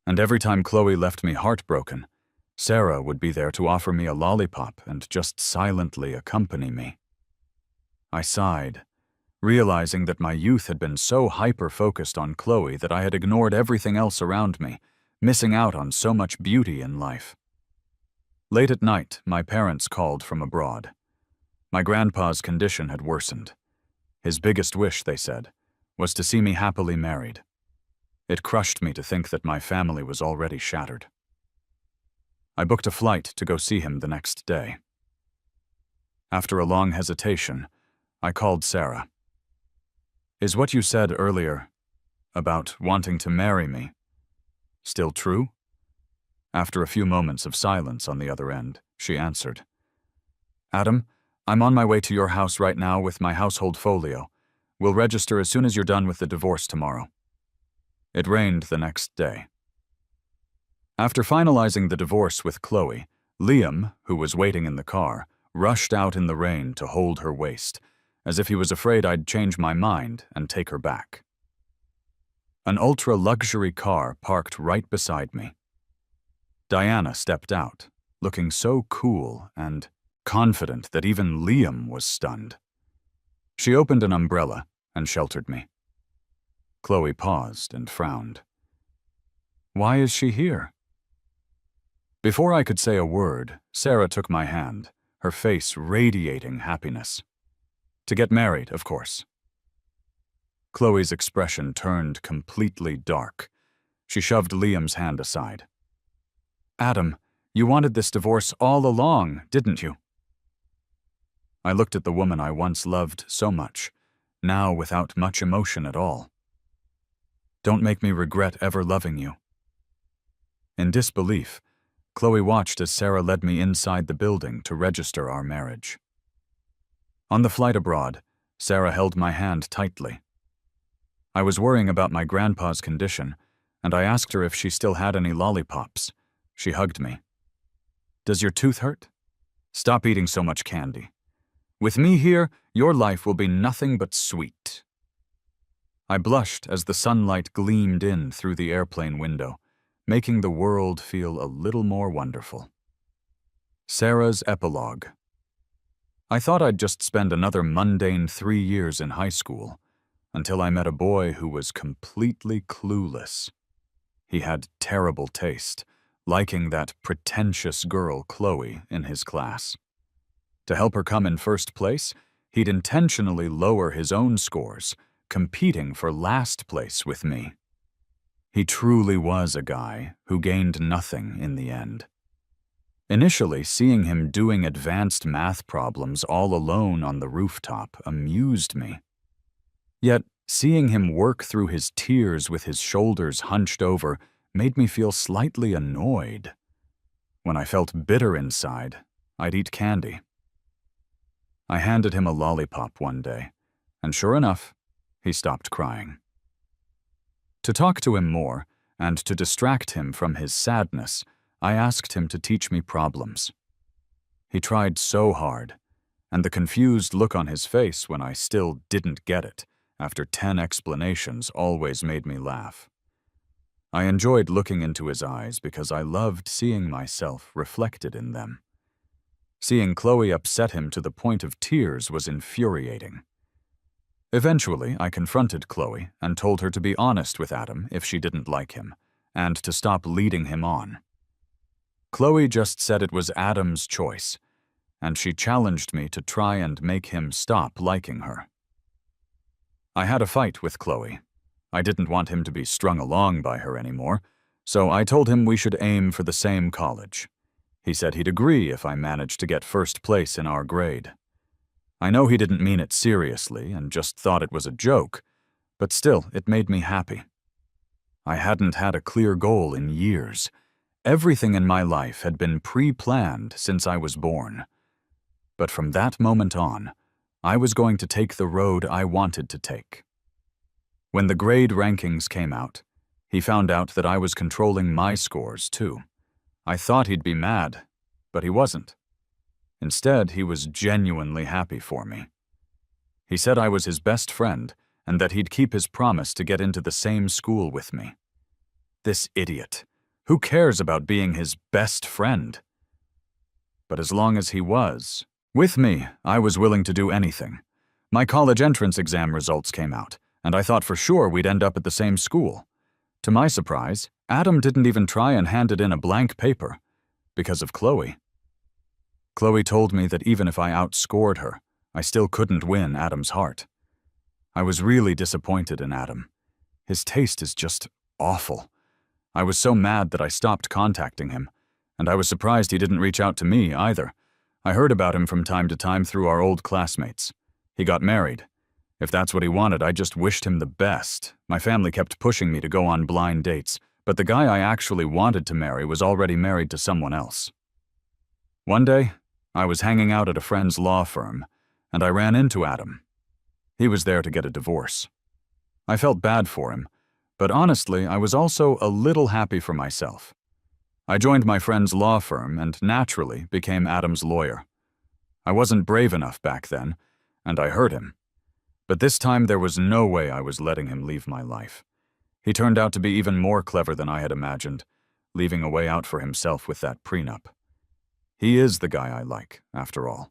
And every time Chloe left me heartbroken, Sarah would be there to offer me a lollipop and just silently accompany me. I sighed, realizing that my youth had been so hyper-focused on Chloe that I had ignored everything else around me, missing out on so much beauty in life. Late at night, my parents called from abroad. My grandpa's condition had worsened. His biggest wish, they said, was to see me happily married. It crushed me to think that my family was already shattered. I booked a flight to go see him the next day. After a long hesitation, I called Sarah. "Is what you said earlier, about wanting to marry me, still true?" After a few moments of silence on the other end, she answered, "Adam, I'm on my way to your house right now with my household folio. We'll register as soon as you're done with the divorce tomorrow." It rained the next day. After finalizing the divorce with Chloe, Liam, who was waiting in the car, rushed out in the rain to hold her waist, as if he was afraid I'd change my mind and take her back. An ultra-luxury car parked right beside me. Diana stepped out, looking so cool and confident that even Liam was stunned. She opened an umbrella and sheltered me. Chloe paused and frowned. Why is she here? Before I could say a word, Sarah took my hand, her face radiating happiness. To get married, of course. Chloe's expression turned completely dark. She shoved Liam's hand aside. Adam, you wanted this divorce all along, didn't you? I looked at the woman I once loved so much, now without much emotion at all. Don't make me regret ever loving you. In disbelief, Chloe watched as Sarah led me inside the building to register our marriage. On the flight abroad, Sarah held my hand tightly. I was worrying about my grandpa's condition, and I asked her if she still had any lollipops. She hugged me. Does your tooth hurt? Stop eating so much candy. With me here, your life will be nothing but sweet. I blushed as the sunlight gleamed in through the airplane window, making the world feel a little more wonderful. Sarah's epilogue. I thought I'd just spend another mundane 3 years in high school, until I met a boy who was completely clueless. He had terrible taste, liking that pretentious girl Chloe in his class. To help her come in first place, he'd intentionally lower his own scores, competing for last place with me. He truly was a guy who gained nothing in the end. Initially, seeing him doing advanced math problems all alone on the rooftop amused me. Yet, seeing him work through his tears with his shoulders hunched over made me feel slightly annoyed. When I felt bitter inside, I'd eat candy. I handed him a lollipop one day, and sure enough, he stopped crying. To talk to him more, and to distract him from his sadness, I asked him to teach me problems. He tried so hard, and the confused look on his face when I still didn't get it, after 10 explanations, always made me laugh. I enjoyed looking into his eyes because I loved seeing myself reflected in them. Seeing Chloe upset him to the point of tears was infuriating. Eventually, I confronted Chloe and told her to be honest with Adam if she didn't like him, and to stop leading him on. Chloe just said it was Adam's choice, and she challenged me to try and make him stop liking her. I had a fight with Chloe. I didn't want him to be strung along by her anymore, so I told him we should aim for the same college. He said he'd agree if I managed to get first place in our grade. I know he didn't mean it seriously and just thought it was a joke, but still, it made me happy. I hadn't had a clear goal in years. Everything in my life had been pre-planned since I was born. But from that moment on, I was going to take the road I wanted to take. When the grade rankings came out, he found out that I was controlling my scores too. I thought he'd be mad, but he wasn't. Instead, he was genuinely happy for me. He said I was his best friend and that he'd keep his promise to get into the same school with me. This idiot. Who cares about being his best friend? But as long as he was, with me, I was willing to do anything. My college entrance exam results came out, and I thought for sure we'd end up at the same school. To my surprise, Adam didn't even try and handed in a blank paper, because of Chloe. Chloe told me that even if I outscored her, I still couldn't win Adam's heart. I was really disappointed in Adam. His taste is just awful. I was so mad that I stopped contacting him, and I was surprised he didn't reach out to me either. I heard about him from time to time through our old classmates. He got married. If that's what he wanted, I just wished him the best. My family kept pushing me to go on blind dates, but the guy I actually wanted to marry was already married to someone else. One day, I was hanging out at a friend's law firm, and I ran into Adam. He was there to get a divorce. I felt bad for him, but honestly, I was also a little happy for myself. I joined my friend's law firm and naturally became Adam's lawyer. I wasn't brave enough back then, and I hurt him. But this time there was no way I was letting him leave my life. He turned out to be even more clever than I had imagined, leaving a way out for himself with that prenup. He is the guy I like, after all,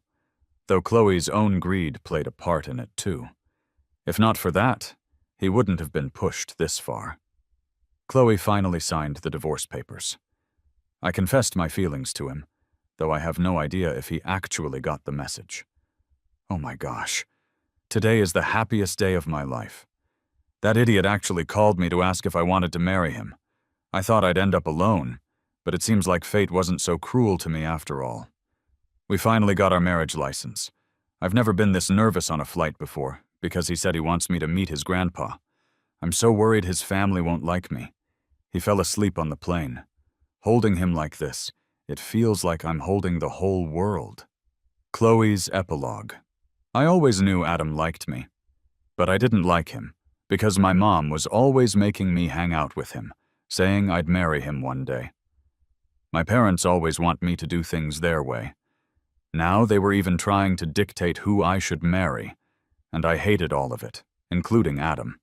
though Chloe's own greed played a part in it too. If not for that, he wouldn't have been pushed this far. Chloe finally signed the divorce papers. I confessed my feelings to him, though I have no idea if he actually got the message. Oh my gosh. Today is the happiest day of my life. That idiot actually called me to ask if I wanted to marry him. I thought I'd end up alone, but it seems like fate wasn't so cruel to me after all. We finally got our marriage license. I've never been this nervous on a flight before, because he said he wants me to meet his grandpa. I'm so worried his family won't like me. He fell asleep on the plane. Holding him like this, it feels like I'm holding the whole world. Chloe's epilogue. I always knew Adam liked me, but I didn't like him, because my mom was always making me hang out with him, saying I'd marry him one day. My parents always want me to do things their way. Now they were even trying to dictate who I should marry, and I hated all of it, including Adam.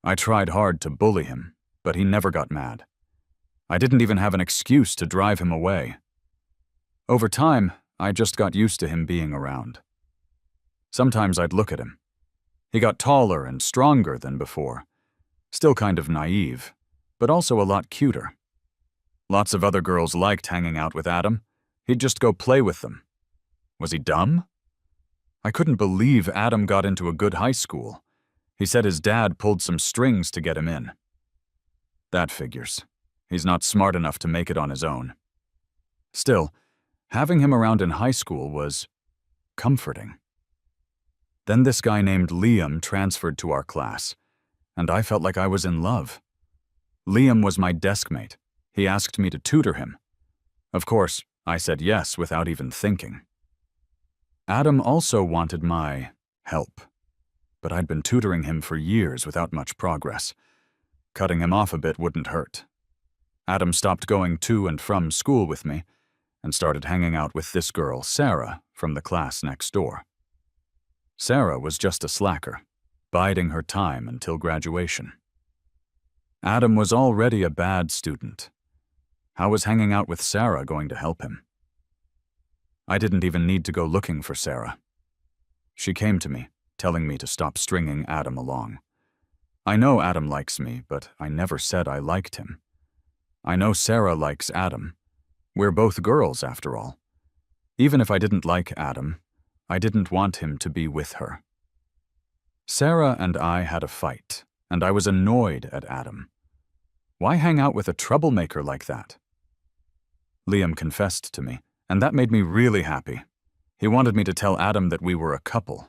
I tried hard to bully him, but he never got mad. I didn't even have an excuse to drive him away. Over time, I just got used to him being around. Sometimes I'd look at him. He got taller and stronger than before, still kind of naive, but also a lot cuter. Lots of other girls liked hanging out with Adam. He'd just go play with them. Was he dumb? I couldn't believe Adam got into a good high school. He said his dad pulled some strings to get him in. That figures. He's not smart enough to make it on his own. Still, having him around in high school was comforting. Then this guy named Liam transferred to our class, and I felt like I was in love. Liam was my desk mate. He asked me to tutor him. Of course, I said yes without even thinking. Adam also wanted my help, but I'd been tutoring him for years without much progress. Cutting him off a bit wouldn't hurt. Adam stopped going to and from school with me and started hanging out with this girl, Sarah, from the class next door. Sarah was just a slacker, biding her time until graduation. Adam was already a bad student. How was hanging out with Sarah going to help him? I didn't even need to go looking for Sarah. She came to me, telling me to stop stringing Adam along. I know Adam likes me, but I never said I liked him. I know Sarah likes Adam. We're both girls, after all. Even if I didn't like Adam, I didn't want him to be with her. Sarah and I had a fight, and I was annoyed at Adam. Why hang out with a troublemaker like that? Liam confessed to me, and that made me really happy. He wanted me to tell Adam that we were a couple.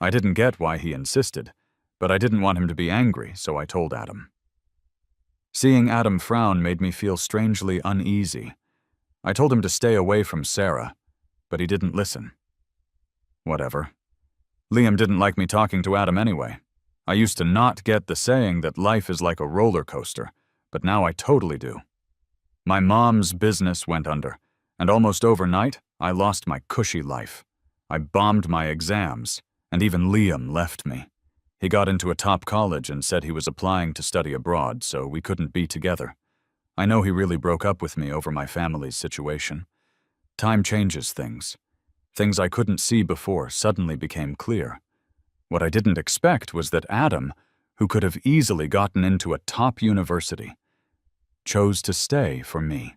I didn't get why he insisted, but I didn't want him to be angry, so I told Adam. Seeing Adam frown made me feel strangely uneasy. I told him to stay away from Sarah, but he didn't listen. Whatever. Liam didn't like me talking to Adam anyway. I used to not get the saying that life is like a roller coaster, but now I totally do. My mom's business went under, and almost overnight, I lost my cushy life. I bombed my exams, and even Liam left me. He got into a top college and said he was applying to study abroad, so we couldn't be together. I know he really broke up with me over my family's situation. Time changes things. Things I couldn't see before suddenly became clear. What I didn't expect was that Adam, who could have easily gotten into a top university, chose to stay for me.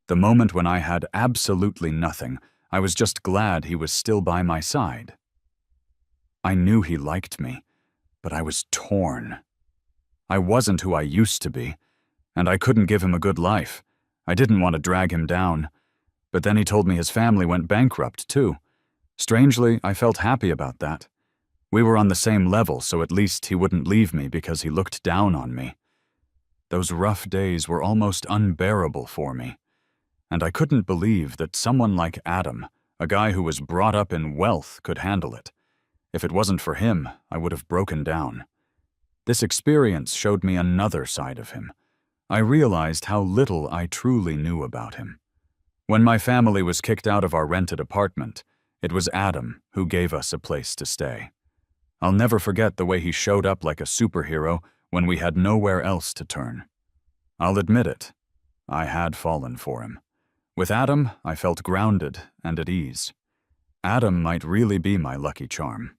The moment when I had absolutely nothing, I was just glad he was still by my side. I knew he liked me, but I was torn. I wasn't who I used to be, and I couldn't give him a good life. I didn't want to drag him down. But then he told me his family went bankrupt, too. Strangely, I felt happy about that. We were on the same level, so at least he wouldn't leave me because he looked down on me. Those rough days were almost unbearable for me, and I couldn't believe that someone like Adam, a guy who was brought up in wealth, could handle it. If it wasn't for him, I would have broken down. This experience showed me another side of him. I realized how little I truly knew about him. When my family was kicked out of our rented apartment, it was Adam who gave us a place to stay. I'll never forget the way he showed up like a superhero when we had nowhere else to turn. I'll admit it, I had fallen for him. With Adam, I felt grounded and at ease. Adam might really be my lucky charm.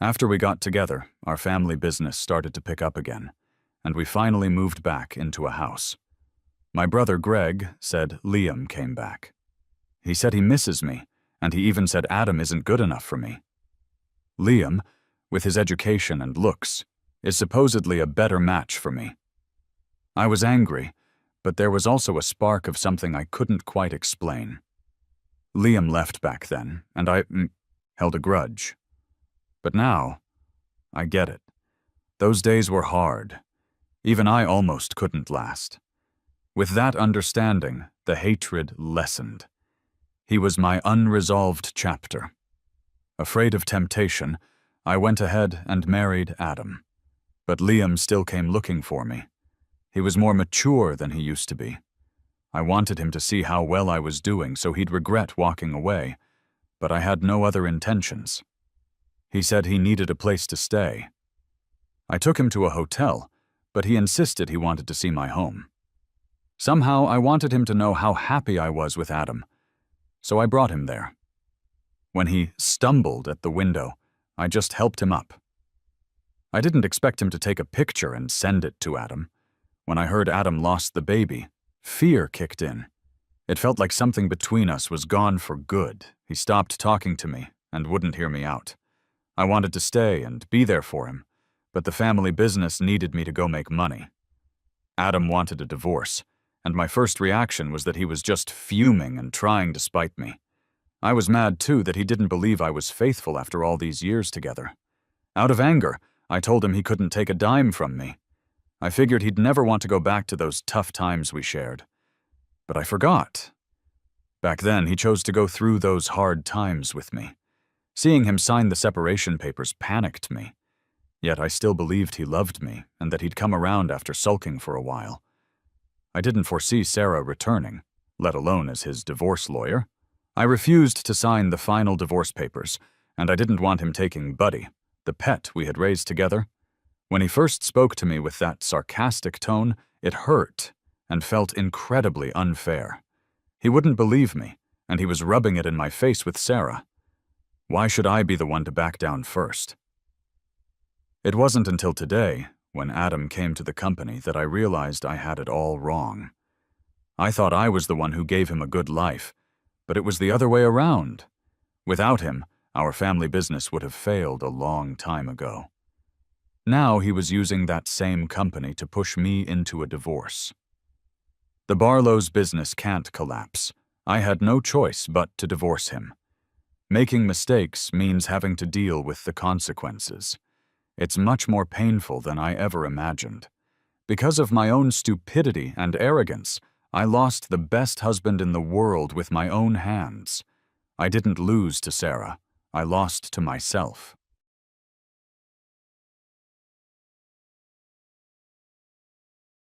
After we got together, our family business started to pick up again, and we finally moved back into a house. My brother Greg said Liam came back. He said he misses me, and he even said Adam isn't good enough for me. Liam, with his education and looks, is supposedly a better match for me. I was angry, but there was also a spark of something I couldn't quite explain. Liam left back then, and I held a grudge. But now, I get it. Those days were hard. Even I almost couldn't last. With that understanding, the hatred lessened. He was my unresolved chapter. Afraid of temptation, I went ahead and married Adam. But Liam still came looking for me. He was more mature than he used to be. I wanted him to see how well I was doing so he'd regret walking away, but I had no other intentions. He said he needed a place to stay. I took him to a hotel, but he insisted he wanted to see my home. Somehow I wanted him to know how happy I was with Adam, so I brought him there. When he stumbled at the window, I just helped him up. I didn't expect him to take a picture and send it to Adam. When I heard Adam lost the baby, fear kicked in. It felt like something between us was gone for good. He stopped talking to me and wouldn't hear me out. I wanted to stay and be there for him, but the family business needed me to go make money. Adam wanted a divorce, and my first reaction was that he was just fuming and trying to spite me. I was mad too that he didn't believe I was faithful after all these years together. Out of anger, I told him he couldn't take a dime from me. I figured he'd never want to go back to those tough times we shared. But I forgot. Back then, he chose to go through those hard times with me. Seeing him sign the separation papers panicked me. Yet I still believed he loved me and that he'd come around after sulking for a while. I didn't foresee Sarah returning, let alone as his divorce lawyer. I refused to sign the final divorce papers, and I didn't want him taking Buddy, the pet we had raised together. When he first spoke to me with that sarcastic tone, it hurt and felt incredibly unfair. He wouldn't believe me, and he was rubbing it in my face with Sarah. Why should I be the one to back down first? It wasn't until today, when Adam came to the company, that I realized I had it all wrong. I thought I was the one who gave him a good life, but it was the other way around. Without him, our family business would have failed a long time ago. Now he was using that same company to push me into a divorce. The Barlow's business can't collapse. I had no choice but to divorce him. Making mistakes means having to deal with the consequences. It's much more painful than I ever imagined. Because of my own stupidity and arrogance, I lost the best husband in the world with my own hands. I didn't lose to Sarah. I lost to myself.